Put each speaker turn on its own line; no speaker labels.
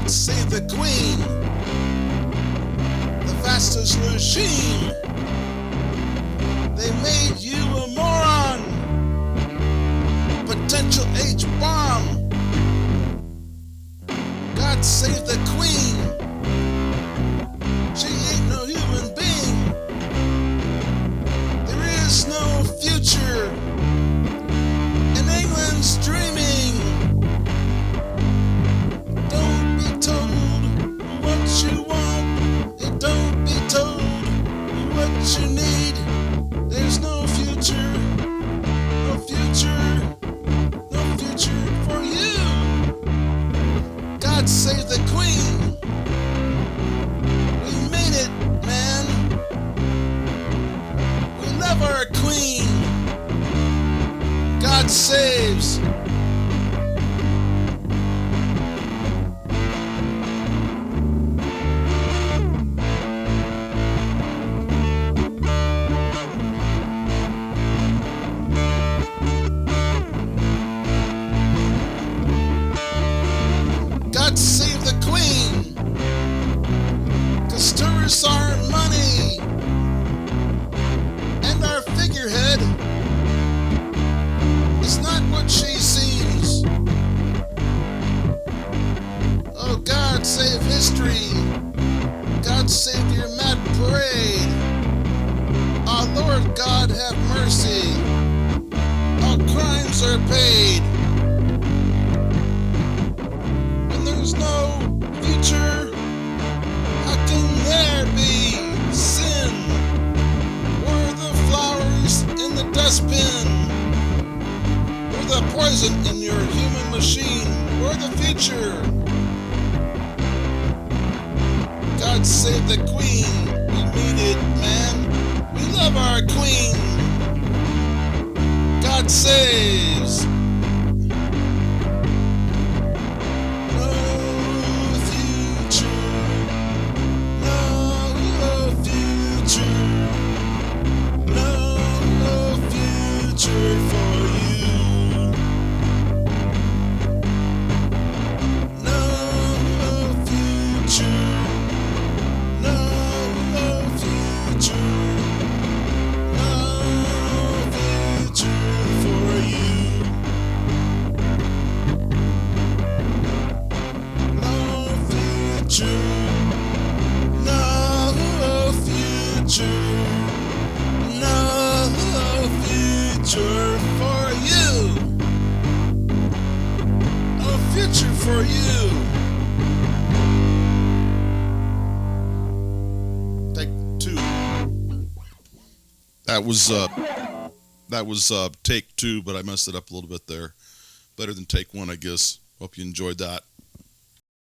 God save the Queen, the fastest regime. They made you a moron, potential H-bomb. God save the Queen, she ain't no human being. There is no future in England's dreaming. Don't be told what you want, and don't be told what you need. There's no future, no future, no future for you. God save the Queen. We made it, man. We love our Queen. God saves. God save the Queen, 'cause tourists are money, and our figurehead is not what she seems. Oh, God save history, God save your mad parade. Our Lord God have mercy, all crimes are paid. There's no future, how can there be sin? We're the flowers in the dustbin, we're the poison in your human machine. We're the future. God save the Queen. We mean it, man. We love our Queen. God saves. For you, a future for you. Take two. That was take two, but I messed it up a little bit there. Better than take one, I guess. Hope you enjoyed that.